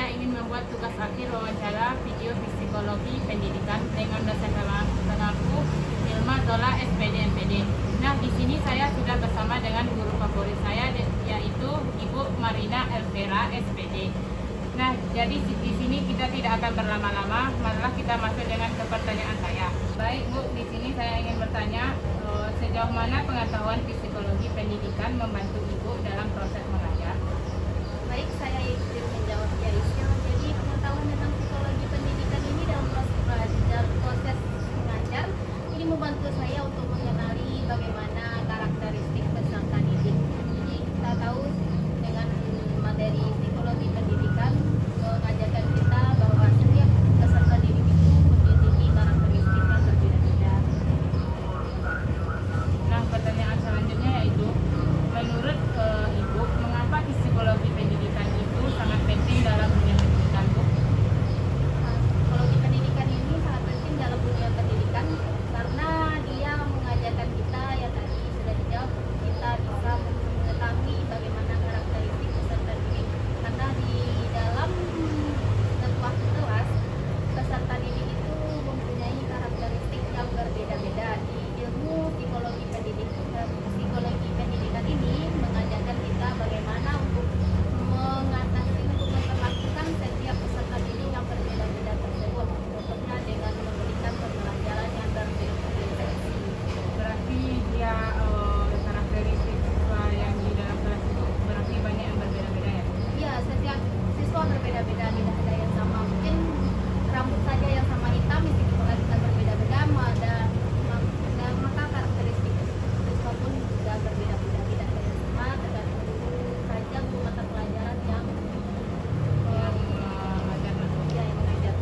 saya ingin membuat tugas akhir wawancara video psikologi pendidikan dengan dosen pengangku Hilma Zola SPD MPD. Nah, di sini saya sudah bersama dengan guru favorit saya, yaitu Ibu Marina Elvera SPD. Nah, jadi di sini kita tidak akan berlama-lama, malah kita masuk dengan ke pertanyaan saya. Baik Bu, di sini saya ingin bertanya, sejauh mana pengetahuan psikologi pendidikan membantu Ibu dalam proses mengajar? Baik, saya izin menjawab ya Isya. Jadi pengetahuan tentang psikologi pendidikan ini dalam proses mengajar ini membantu saya untuk mengenali bagaimana karakteristik peserta didik. Jadi kita tahu dengan materi psikologi pendidikan mengajarkan kita bahwa setiap peserta didik itu memiliki karakteristik yang berbeda-beda. Nah, pertanyaan selanjutnya yaitu, menurut Ibu, mengapa psikologi pendidikan itu sangat penting dalam dunia pendidikan, Bu? Psikologi pendidikan ini sangat penting dalam dunia pendidikan karena dia mengajarkan kita, ya tadi sudah dijawab, kita bisa mengetahui bagaimana karakteristik peserta didik. Karena di dalam sebuah kelas, peserta didik itu mempunyai karakteristik yang berbeda-beda. Di ilmu psikologi pendidikan ini mengajarkan kita bagaimana untuk mengatasi, untuk memperlakukan setiap peserta didik yang berbeda-beda tersebut, contohnya dengan memberikan pembelajaran yang berbeda-beda. Berarti dia karakteristik siswa yang di dalam kelas itu berarti banyak yang berbeda-beda ya? Ya, setiap siswa berbeda-beda, tidak ada yang sama. Mungkin rambut saja yang sama hitam, meskipun kalau kita berbeda-beda, maka karakteristik siswa pun juga berbeda-beda, tidak ada yang sama, tergantung guru saja, guru mata pelajaran yang mengajar.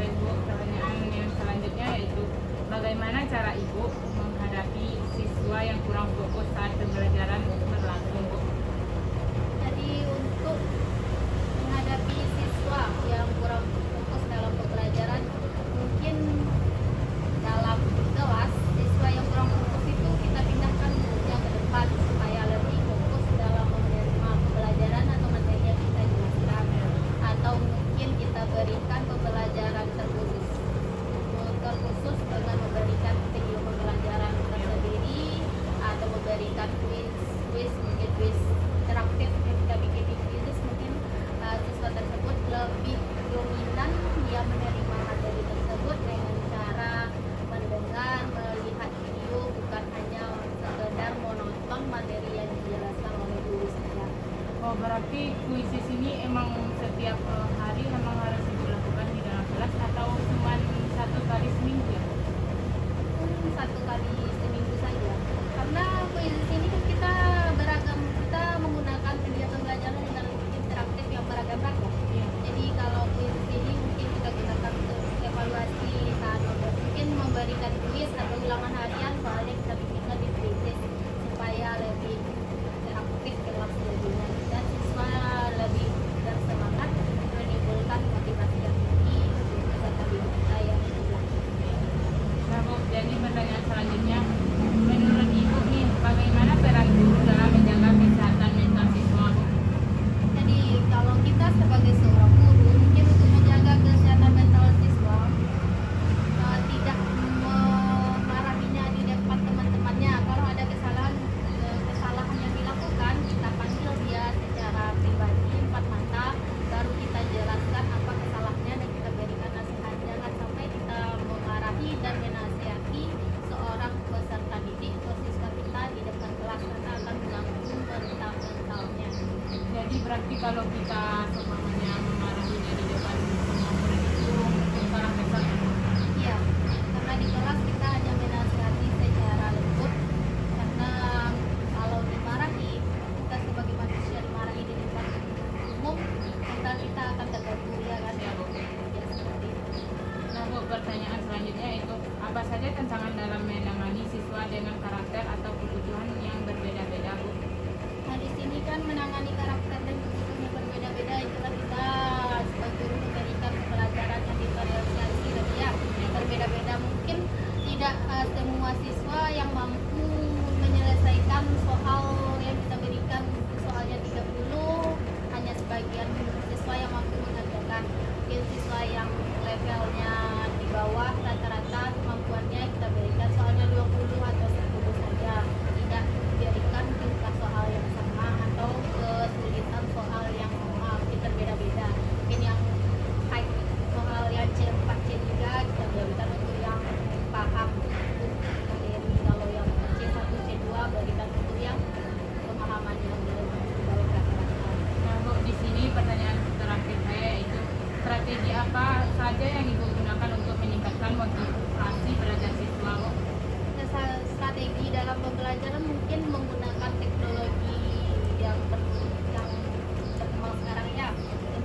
Baik Bu, pertanyaan yang selanjutnya yaitu, bagaimana cara Ibu menghadapi siswa yang kurang fokus saat pembelajaran berlangsung, Bu? Jadi untuk menghadapi siswa yang kurang fokus dalam pembelajaran, mungkin dalam kelas siswa yang kurang fokus itu kita pindahkan duduknya ke depan supaya lebih fokus dalam menerima pembelajaran atau materi yang kita jelaskan, atau mungkin kita berikan pembelajaran terkhusus dengan memberikan video pembelajaran tersendiri atau memberikan quiz mungkin quiz interaktif yang kita bikin di quiz, mungkin siswa tersebut lebih dominan dia menerima materi tersebut dengan cara mendengar, melihat video, bukan hanya sekedar menonton materi yang dijelaskan oleh guru saja. Oh, berarti kuisis ini emang setiap hari memang harus dilakukan di dalam kelas atau cuma satu kali seminggu ya? Satu kali seminggu saja, karena kuis ini kan kita beragam, kita menggunakan kegiatan pembelajaran yang interaktif yang beragam-ragam. Iya. Jadi kalau kuis ini mungkin kita gunakan untuk evaluasi saat mungkin memberikan kuis atau ulangan harian, soalnya kita bikinkan di quiz supaya lebih interaktif kelas jadinya dan siswa lebih bersemangat, menimbulkan motivasi yang tinggi untuk peserta didik kita yang belajar. Nah Bu, jadi pertanyaan selanjutnya, menurut Ibu nih, bagaimana peran guru dalam menjaga kesehatan mental siswa, Bu? Jadi kalau kita sebagai seorang guru mungkin untuk menjaga kesehatan mental siswa, tidak memarahinya di depan teman-temannya. Kalau ada kesalahan yang dilakukan, kita panggil dia secara pribadi empat mata, baru kita jelaskan apa kesalahannya dan kita berikan nasihat. Jangan sampai kita memarahi dan menasihati seorang peserta didik atau siswa kita di depan kelas, karena akan mengganggu mental-mentalnya. Jadi berarti kalau kita semuanya memarahinya di depan semua murid itu mungkin salah besar. Iya, karena di kelas kita hanya menasihati secara lembut, karena kalau dimarahi, kita sebagai manusia dimarahi di depan umum, mental kita akan terganggu, ya kan? Ya, Bu. Ya, seperti itu. Nah Bu, pertanyaan selanjutnya itu, apa saja tantangan dalam menangani siswa dengan karakter atau kebutuhan yang berbeda-beda, Bu? Nah, di sini kan menangani karakter dan kebutuhan yang berbeda-beda, itulah kita sebagai guru memberikan pelajaran yang diferensiasi dan ya berbeda-beda. Mungkin tidak semua siswa yang mampu menyelesaikan soal yang kita berikan, soalnya 30, hanya sebagian siswa yang mampu mengerjakan. apa saja yang Ibu gunakan untuk meningkatkan motivasi belajar siswa, Bu? Strategi dalam pembelajaran mungkin menggunakan teknologi yang berkembang sekarang ya,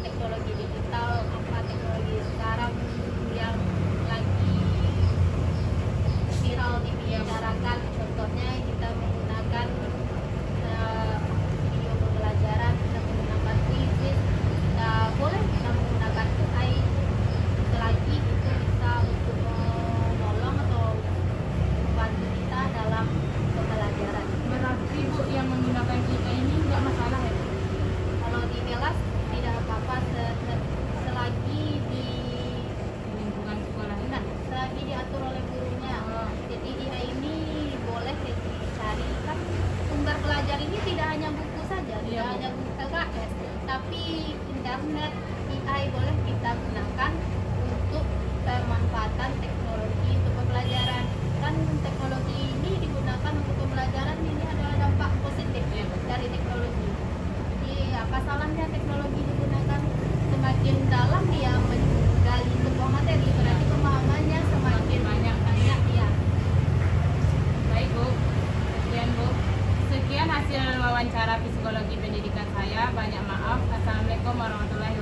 teknologi digital, apa teknologi sekarang yang lagi viral dibicarakan. Contohnya kita menggunakan video pembelajaran, kita menggunakan quiz, boleh kita menggunakan AI selagi itu bisa untuk menolong atau membantu kita dalam pembelajaran. Berarti Bu yang menggunakan kita ini nggak masalah ya, Bu? Kalau di kelas tidak apa-apa selagi di Lingkungan sekolah ini. selagi diatur oleh gurunya. Oh. Jadi dia ini boleh dicari, kan sumber belajar ini tidak hanya buku saja, Iya, tidak Bu. hanya buku LKS, tapi internet, AI boleh kita gunakan untuk pemanfaatan teknologi untuk pembelajaran. Kan teknologi ini digunakan untuk pembelajaran, ini adalah dampak positif Iya, Bu. dari teknologi. Jadi apa salahnya teknologi digunakan? Semakin dalam dia menggali sebuah materi, berarti pemahamannya semakin Banyak. banyak ya. Baik, Bu. Sekian, Bu. Sekian hasil wawancara psikologi pendidikan saya. Banyak maaf. Assalamualaikum warahmatullahi